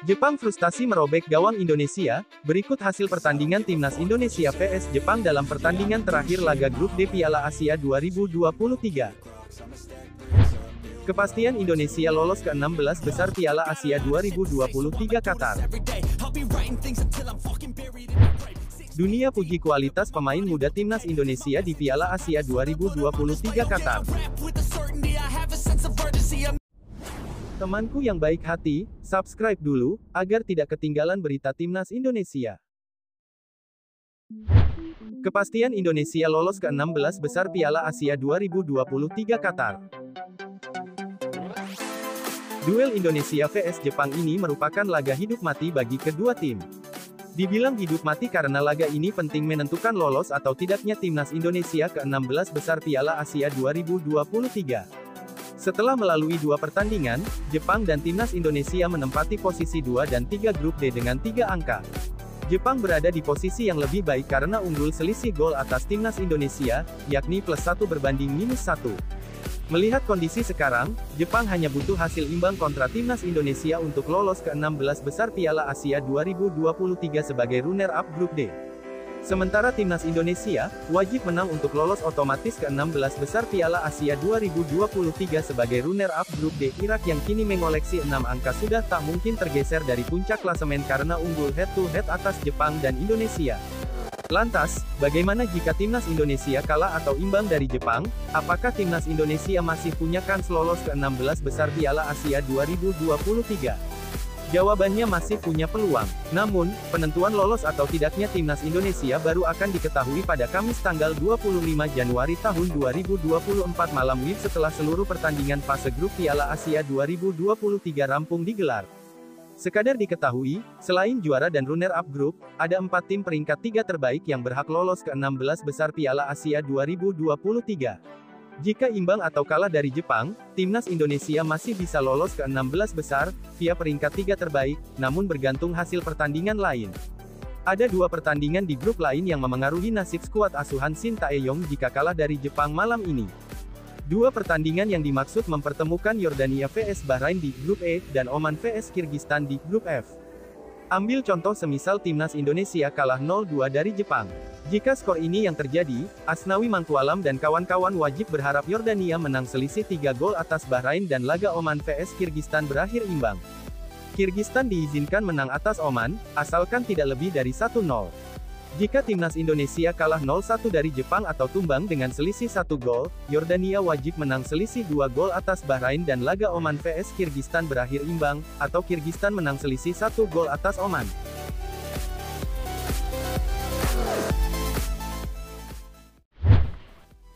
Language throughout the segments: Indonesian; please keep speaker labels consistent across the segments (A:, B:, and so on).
A: Jepang frustasi merobek gawang Indonesia. Berikut hasil pertandingan Timnas Indonesia vs Jepang dalam pertandingan terakhir laga grup D Piala Asia 2023. Kepastian Indonesia lolos ke 16 besar Piala Asia 2023 Qatar. Dunia puji kualitas pemain muda Timnas Indonesia di Piala Asia 2023 Qatar. Temanku yang baik hati, subscribe dulu, agar tidak ketinggalan berita Timnas Indonesia. Kepastian Indonesia lolos ke 16 besar Piala Asia 2023 Qatar. Duel Indonesia vs Jepang ini merupakan laga hidup mati bagi kedua tim. Dibilang hidup mati karena laga ini penting menentukan lolos atau tidaknya Timnas Indonesia ke 16 besar Piala Asia 2023. Setelah melalui dua pertandingan, Jepang dan Timnas Indonesia menempati posisi 2 dan 3 grup D dengan 3 angka. Jepang berada di posisi yang lebih baik karena unggul selisih gol atas Timnas Indonesia, yakni +1 berbanding -1. Melihat kondisi sekarang, Jepang hanya butuh hasil imbang kontra Timnas Indonesia untuk lolos ke 16 besar Piala Asia 2023 sebagai runner-up grup D. Sementara Timnas Indonesia wajib menang untuk lolos otomatis ke 16 besar Piala Asia 2023 sebagai runner-up grup D. Irak yang kini mengoleksi 6 angka sudah tak mungkin tergeser dari puncak klasemen karena unggul head-to-head atas Jepang dan Indonesia. Lantas, bagaimana jika Timnas Indonesia kalah atau imbang dari Jepang? Apakah Timnas Indonesia masih punya kans lolos ke 16 besar Piala Asia 2023? Jawabannya masih punya peluang. Namun, penentuan lolos atau tidaknya Timnas Indonesia baru akan diketahui pada Kamis tanggal 25 Januari tahun 2024 malam WIB setelah seluruh pertandingan fase grup Piala Asia 2023 rampung digelar. Sekadar diketahui, selain juara dan runner-up grup, ada 4 tim peringkat 3 terbaik yang berhak lolos ke 16 besar Piala Asia 2023. Jika imbang atau kalah dari Jepang, Timnas Indonesia masih bisa lolos ke 16 besar, via peringkat 3 terbaik, namun bergantung hasil pertandingan lain. Ada 2 pertandingan di grup lain yang memengaruhi nasib skuad asuhan Shin Tae-yong jika kalah dari Jepang malam ini. 2 pertandingan yang dimaksud mempertemukan Yordania vs Bahrain di grup E, dan Oman vs Kirgistan di grup F. Ambil contoh semisal Timnas Indonesia kalah 0-2 dari Jepang. Jika skor ini yang terjadi, Asnawi Mangkualam dan kawan-kawan wajib berharap Yordania menang selisih 3 gol atas Bahrain dan laga Oman vs Kirgistan berakhir imbang. Kirgistan diizinkan menang atas Oman, asalkan tidak lebih dari 1-0. Jika Timnas Indonesia kalah 0-1 dari Jepang atau tumbang dengan selisih 1 gol, Yordania wajib menang selisih 2 gol atas Bahrain dan laga Oman vs Kirgistan berakhir imbang, atau Kirgistan menang selisih 1 gol atas Oman.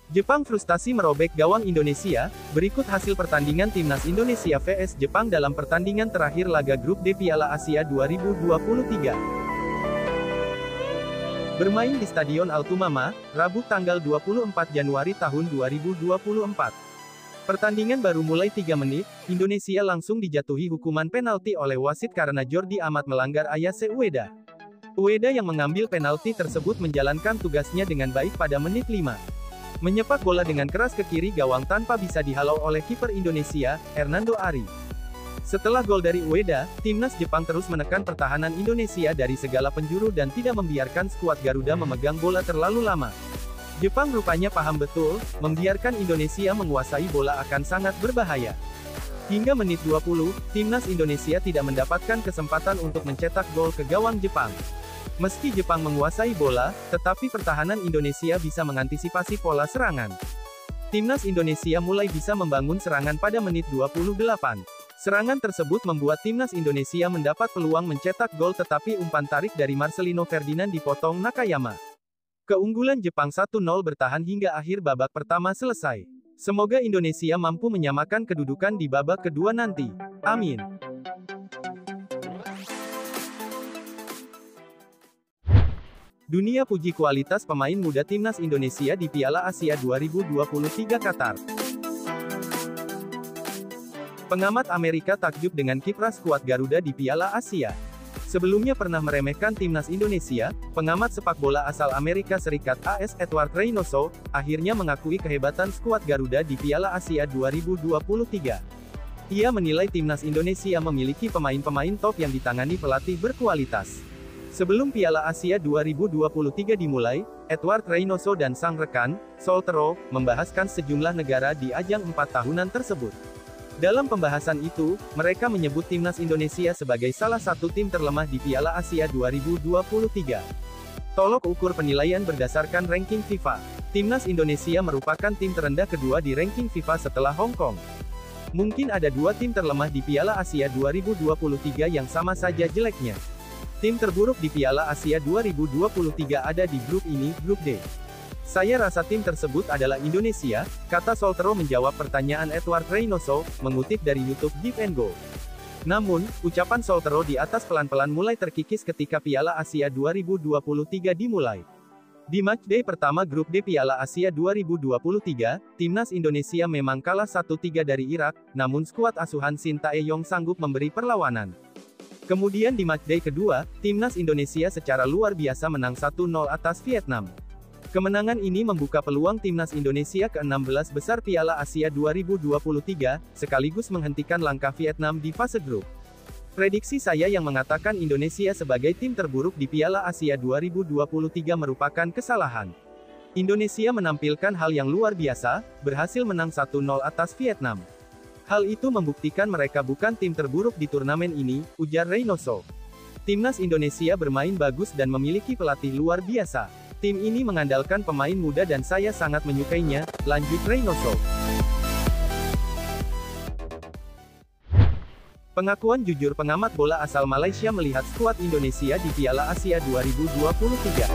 A: Jepang frustasi merobek gawang Indonesia. Berikut hasil pertandingan Timnas Indonesia vs Jepang dalam pertandingan terakhir laga grup D Piala Asia 2023. Bermain di Stadion Altumama, Rabu tanggal 24 Januari tahun 2024. Pertandingan baru mulai 3 menit, Indonesia langsung dijatuhi hukuman penalti oleh wasit karena Jordi Amat melanggar Ayase Ueda. Ueda yang mengambil penalti tersebut menjalankan tugasnya dengan baik pada menit 5. Menyepak bola dengan keras ke kiri gawang tanpa bisa dihalau oleh kiper Indonesia, Hernando Ari. Setelah gol dari Ueda, Timnas Jepang terus menekan pertahanan Indonesia dari segala penjuru dan tidak membiarkan skuad Garuda memegang bola terlalu lama. Jepang rupanya paham betul, membiarkan Indonesia menguasai bola akan sangat berbahaya. Hingga menit 20, Timnas Indonesia tidak mendapatkan kesempatan untuk mencetak gol ke gawang Jepang. Meski Jepang menguasai bola, tetapi pertahanan Indonesia bisa mengantisipasi pola serangan. Timnas Indonesia mulai bisa membangun serangan pada menit 28. Serangan tersebut membuat Timnas Indonesia mendapat peluang mencetak gol tetapi umpan tarik dari Marcelino Ferdinand dipotong Nakayama. Keunggulan Jepang 1-0 bertahan hingga akhir babak pertama selesai. Semoga Indonesia mampu menyamakan kedudukan di babak kedua nanti. Amin. Dunia puji kualitas pemain muda Timnas Indonesia di Piala Asia 2023 Qatar. Pengamat Amerika takjub dengan kiprah skuad Garuda di Piala Asia. Sebelumnya pernah meremehkan Timnas Indonesia, pengamat sepak bola asal Amerika Serikat AS Edward Reynoso, akhirnya mengakui kehebatan skuad Garuda di Piala Asia 2023. Ia menilai timnas Indonesia memiliki pemain-pemain top yang ditangani pelatih berkualitas. Sebelum Piala Asia 2023 dimulai, Edward Reynoso dan sang rekan, Soltero, membahaskan sejumlah negara di ajang 4 tahunan tersebut. Dalam pembahasan itu, mereka menyebut timnas Indonesia sebagai salah satu tim terlemah di Piala Asia 2023. Tolok ukur penilaian berdasarkan ranking FIFA. Timnas Indonesia merupakan tim terendah kedua di ranking FIFA setelah Hong Kong. Mungkin ada 2 tim terlemah di Piala Asia 2023 yang sama saja jeleknya. Tim terburuk di Piala Asia 2023 ada di grup ini, grup D. Saya rasa tim tersebut adalah Indonesia, kata Soltero menjawab pertanyaan Edward Reynoso, mengutip dari YouTube Give and Go. Namun, ucapan Soltero di atas pelan-pelan mulai terkikis ketika Piala Asia 2023 dimulai. Di matchday pertama grup D Piala Asia 2023, timnas Indonesia memang kalah 1-3 dari Irak, namun skuad asuhan Shin Tae-yong sanggup memberi perlawanan. Kemudian di matchday kedua, timnas Indonesia secara luar biasa menang 1-0 atas Vietnam. Kemenangan ini membuka peluang timnas Indonesia ke-16 besar Piala Asia 2023, sekaligus menghentikan langkah Vietnam di fase grup. Prediksi saya yang mengatakan Indonesia sebagai tim terburuk di Piala Asia 2023 merupakan kesalahan. Indonesia menampilkan hal yang luar biasa, berhasil menang 1-0 atas Vietnam. Hal itu membuktikan mereka bukan tim terburuk di turnamen ini, ujar Reynoso. Timnas Indonesia bermain bagus dan memiliki pelatih luar biasa. Tim ini mengandalkan pemain muda dan saya sangat menyukainya, lanjut Reynoso. Pengakuan jujur pengamat bola asal Malaysia melihat skuad Indonesia di Piala Asia 2023.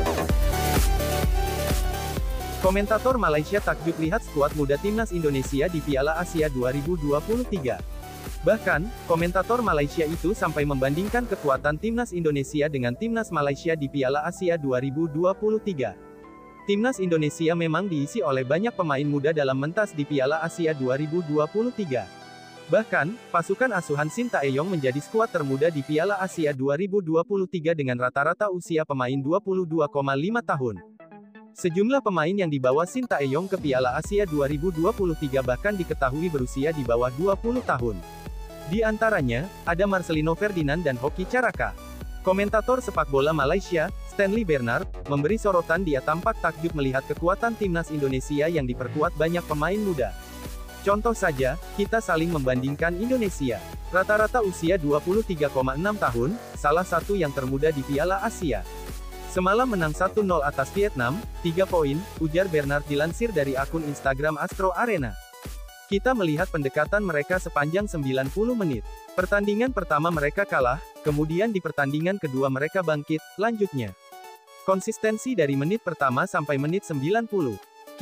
A: Komentator Malaysia takjub lihat skuad muda timnas Indonesia di Piala Asia 2023. Bahkan, komentator Malaysia itu sampai membandingkan kekuatan timnas Indonesia dengan timnas Malaysia di Piala Asia 2023. Timnas Indonesia memang diisi oleh banyak pemain muda dalam mentas di Piala Asia 2023. Bahkan, pasukan asuhan Shin Tae-yong menjadi skuad termuda di Piala Asia 2023 dengan rata-rata usia pemain 22,5 tahun. Sejumlah pemain yang dibawa Shin Tae-yong ke Piala Asia 2023 bahkan diketahui berusia di bawah 20 tahun. Di antaranya, ada Marcelino Ferdinand dan Hoki Caraka. Komentator sepak bola Malaysia, Stanley Bernard, memberi sorotan dia tampak takjub melihat kekuatan timnas Indonesia yang diperkuat banyak pemain muda. Contoh saja, kita saling membandingkan Indonesia. Rata-rata usia 23,6 tahun, salah satu yang termuda di Piala Asia. Semalam menang 1-0 atas Vietnam, 3 poin, ujar Bernard dilansir dari akun Instagram Astro Arena. Kita melihat pendekatan mereka sepanjang 90 menit. Pertandingan pertama mereka kalah, kemudian di pertandingan kedua mereka bangkit, lanjutnya. Konsistensi dari menit pertama sampai menit 90.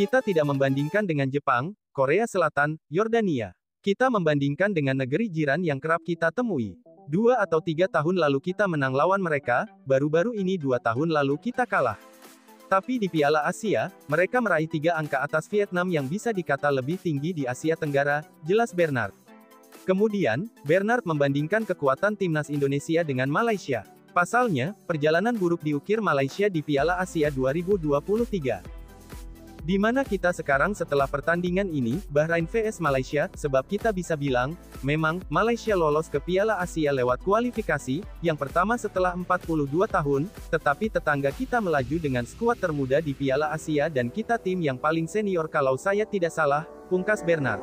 A: Kita tidak membandingkan dengan Jepang, Korea Selatan, Yordania. Kita membandingkan dengan negeri jiran yang kerap kita temui. 2 atau 3 tahun lalu kita menang lawan mereka, baru-baru ini 2 tahun lalu kita kalah. Tapi di Piala Asia, mereka meraih 3 angka atas Vietnam yang bisa dikata lebih tinggi di Asia Tenggara, jelas Bernard. Kemudian, Bernard membandingkan kekuatan timnas Indonesia dengan Malaysia. Pasalnya, perjalanan buruk diukir Malaysia di Piala Asia 2023. Di mana kita sekarang setelah pertandingan ini, Bahrain vs Malaysia, sebab kita bisa bilang, memang, Malaysia lolos ke Piala Asia lewat kualifikasi, yang pertama setelah 42 tahun, tetapi tetangga kita melaju dengan skuad termuda di Piala Asia dan kita tim yang paling senior kalau saya tidak salah, pungkas Bernard.